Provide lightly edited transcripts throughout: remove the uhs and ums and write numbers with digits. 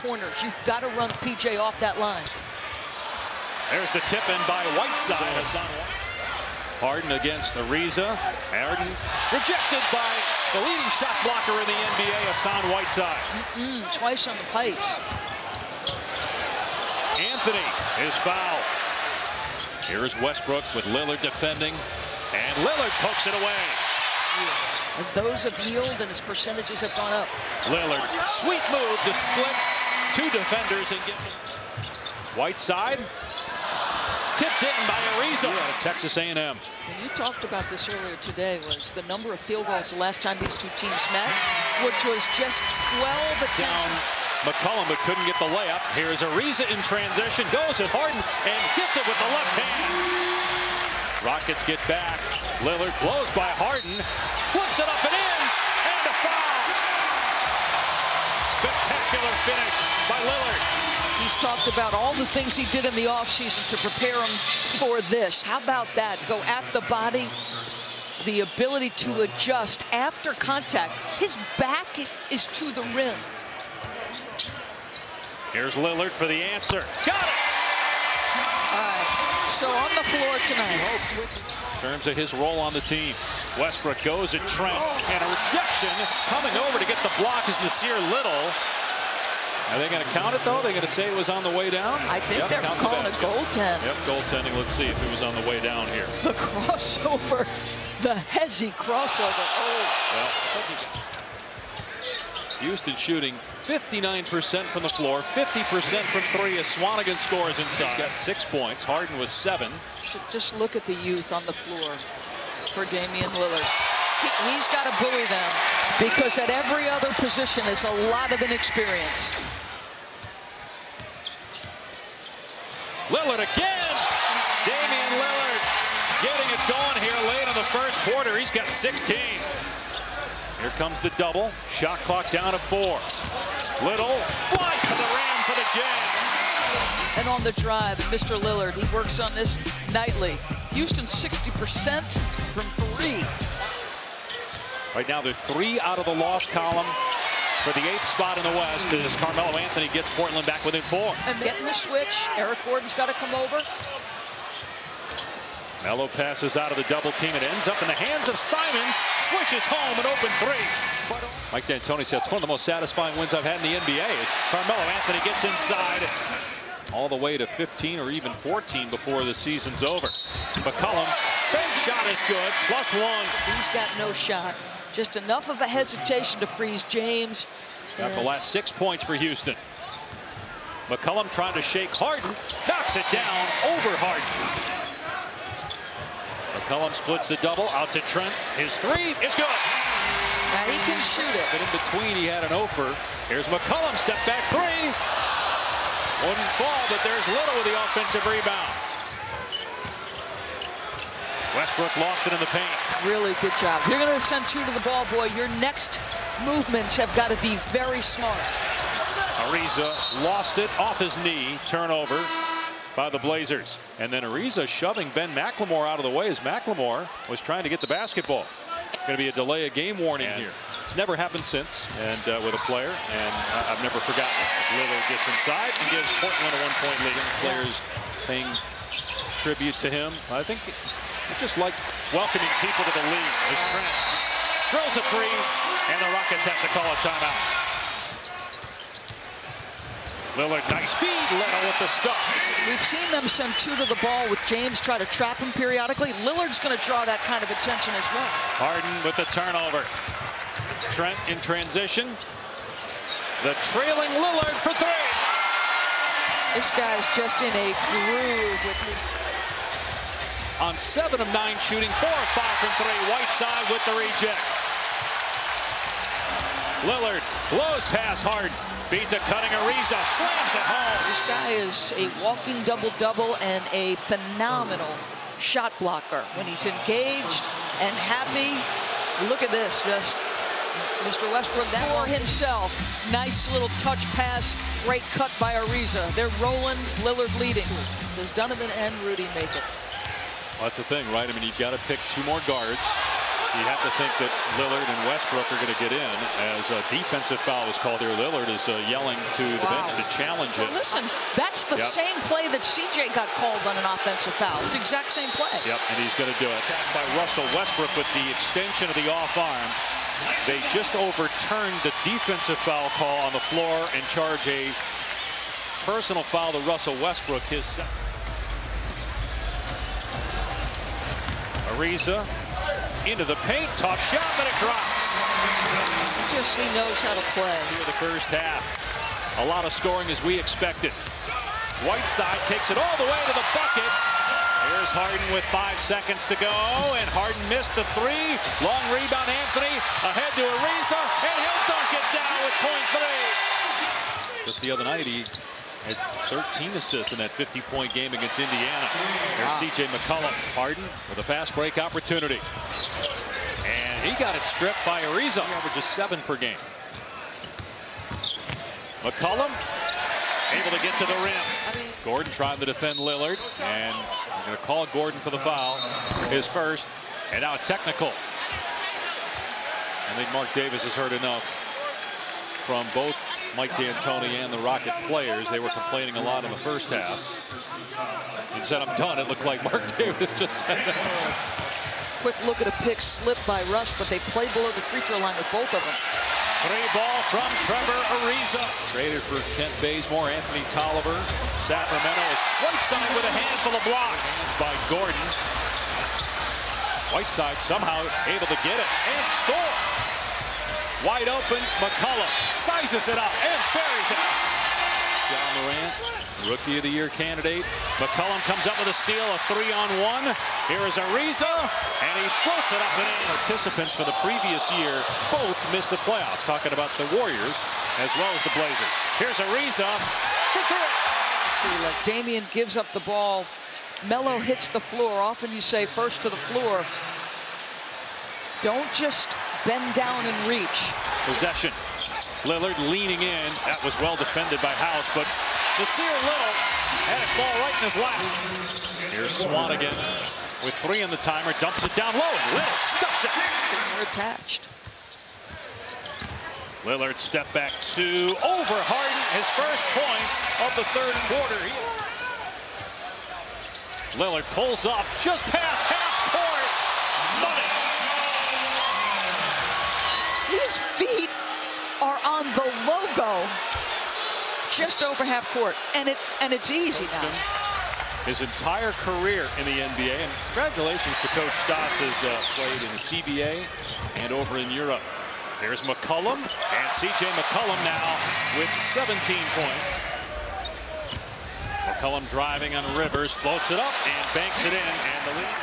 corners. You've got to run PJ off that line. There's the tip in by Whiteside. Harden against Ariza. Harden rejected by the leading shot blocker in the NBA, Hassan Whiteside. Twice on the pipes. Anthony is fouled. Here's Westbrook with Lillard defending, and Lillard pokes it away. And those have healed, and his percentages have gone up. Lillard, sweet move to split two defenders and get Whiteside. Tipped in by Ariza out of Texas A&M. And you talked about this earlier today, was the number of field goals the last time these two teams met, which was just 12 attempts. Down McCollum, but couldn't get the layup. Here's Ariza in transition, goes at Harden, and gets it with the left hand. Rockets get back. Lillard blows by Harden, flips it up and in, and a foul. Spectacular finish by Lillard. He's talked about all the things he did in the offseason to prepare him for this. How about that? Go at the body, the ability to adjust after contact. His back is to the rim. Here's Lillard for the answer. Got it! All right, so on the floor tonight. In terms of his role on the team, Westbrook goes at Trent, and a rejection coming over to get the block is Nasir Little. Are they going to count it, though? Are they going to say it was on the way down? I think they're calling it goaltending. Yep, goaltending. Let's see if it was on the way down here. The crossover, the hezzy crossover. Oh. Well, Houston shooting 59% from the floor, 50% from three as Swanigan scores inside. He's got 6 points. Harden was 7. Just look at the youth on the floor for Damian Lillard. He's got to bully them because at every other position is a lot of inexperience. Lillard again. Damian Lillard getting it going here late in the first quarter. He's got 16. Here comes the double. Shot clock down to 4. Little flies to the rim for the jam. And on the drive, Mr. Lillard, he works on this nightly. Houston 60% from 3. Right now they're 3 out of the loss column for the 8th spot in the West as Carmelo Anthony gets Portland back within 4. And getting the switch, Eric Gordon's got to come over. Melo passes out of the double team. It ends up in the hands of Simons. Swishes home an open 3. Mike D'Antoni said it's one of the most satisfying wins I've had in the NBA as Carmelo Anthony gets inside all the way to 15 or even 14 before the season's over. McCollum, big shot is good, +1. He's got no shot. Just enough of a hesitation to freeze James. Got the last 6 points for Houston. McCollum trying to shake Harden, knocks it down over Harden. McCollum splits the double out to Trent. His 3 is good. Now he can shoot it. But in between, he had an offer. Here's McCollum, step back 3. Wouldn't fall, but there's Little with the offensive rebound. Westbrook lost it in the paint. Really good job. You're going to send 2 to the ball, boy. Your next movements have got to be very smart. Ariza lost it off his knee. Turnover by the Blazers. And then Ariza shoving Ben McLemore out of the way as McLemore was trying to get the basketball. Going to be a delay of game warning here. It's never happened since, and with a player, and I've never forgotten it. As Lillard gets inside and gives Portland a 1-point lead, and the players paying tribute to him. I think it's just like welcoming people to the league. As Trent drills a 3, and the Rockets have to call a timeout. Lillard, nice feed, Little with the stuff. We've seen them send 2 to the ball with James try to trap him periodically. Lillard's going to draw that kind of attention as well. Harden with the turnover. Trent in transition. The trailing Lillard for 3. This guy's just in a groove with me. On 7 of 9 shooting, 4 of 5 from 3. Whiteside with the reject. Lillard blows past Harden. Beats a cutting Ariza, slams it home. This guy is a walking double-double and a phenomenal shot blocker. When he's engaged and happy, look at this, just Mr. Westbrook for himself. Nice little touch pass, great cut by Ariza. They're rolling, Lillard leading. Does Donovan and Rudy make it? Well, that's the thing, right? I mean, you've got to pick 2 more guards. You have to think that Lillard and Westbrook are going to get in as a defensive foul was called here. Lillard is yelling to the bench to challenge it. Well, listen, that's the same play that CJ got called on an offensive foul. It's the exact same play. Yep, and he's going to do it. Attacked by Russell Westbrook with the extension of the off arm. They just overturned the defensive foul call on the floor and charge a personal foul to Russell Westbrook. His second. Ariza into the paint, tough shot, but it drops. He knows how to play. Here the first half. A lot of scoring as we expected. Whiteside takes it all the way to the bucket. Here's Harden with 5 seconds to go, and Harden missed the three. Long rebound, Anthony ahead to Ariza, and he'll dunk it down with .3. Just the other night, he had 13 assists in that 50-point game against Indiana. There's C.J. McCollum. Harden with a fast break opportunity. And he got it stripped by Ariza. He averages 7 per game. McCollum able to get to the rim. Gordon trying to defend Lillard. And he's going to call Gordon for the foul. His first. And now a technical. I think Mark Davis has heard enough from both Mike D'Antoni and the Rocket players. They were complaining a lot in the first half. He said, I'm done. It looked like Mark Davis just said that. Quick look at a pick slip by Rush, but they play below the free throw line with both of them. Free ball from Trevor Ariza. Traded for Kent Bazemore, Anthony Tolliver. Sacramento is Whiteside with a handful of blocks. It's by Gordon. Whiteside somehow able to get it and score. Wide open, McCollum sizes it up and buries it. John Morant, Rookie of the Year candidate. McCollum comes up with a steal, a 3-on-1. Here is Ariza, and he floats it up and in. Participants for the previous year both missed the playoffs. Talking about the Warriors as well as the Blazers. Here's Ariza for 3. See, like Damian gives up the ball. Melo hits the floor. Often you say first to the floor. Don't just bend down and reach. Possession. Lillard leaning in. That was well defended by House, but Nasir Little had it fall right in his lap. Here's Swan again with 3 in the timer. Dumps it down low, and Little stuffs it. They're attached. Lillard step back 2 over Harden. His first points of the third quarter. Lillard pulls up just past half court. Money. His feet are on the logo just over half court, and it's easy now. His entire career in the NBA, and congratulations to Coach Stotts, has played in the CBA and over in Europe. There's McCollum, and C.J. McCollum now with 17 points. McCollum driving on Rivers, floats it up and banks it in, and the lead.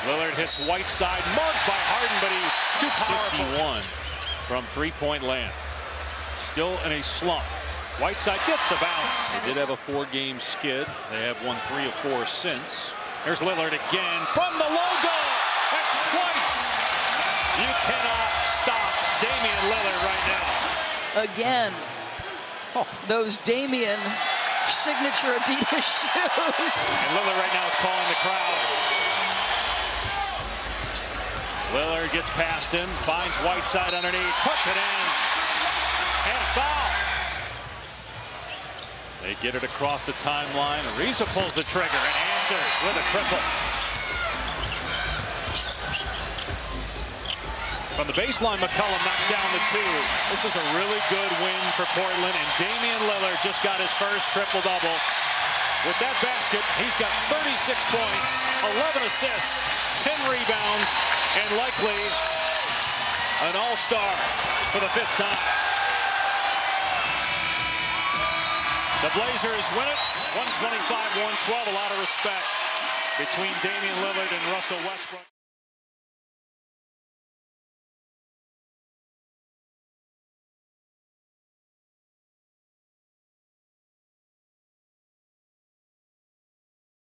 Lillard hits Whiteside, mugged by Harden, but he too powerful. 51 from three-point land. Still in a slump. Whiteside gets the bounce. They did have a 4-game skid. They have won 3 of 4 since. There's Lillard again from the logo. That's twice. You cannot stop Damian Lillard right now. Again, those Damian signature Adidas shoes. And Lillard right now is calling the crowd. Lillard gets past him, finds Whiteside underneath, puts it in, and foul. They get it across the timeline. Ariza pulls the trigger and answers with a triple. From the baseline, McCollum knocks down the 2. This is a really good win for Portland, and Damian Lillard just got his first triple-double. With that basket, he's got 36 points, 11 assists, 10 rebounds, and likely an all-star for the 5th time. The Blazers win it, 125-112, a lot of respect between Damian Lillard and Russell Westbrook.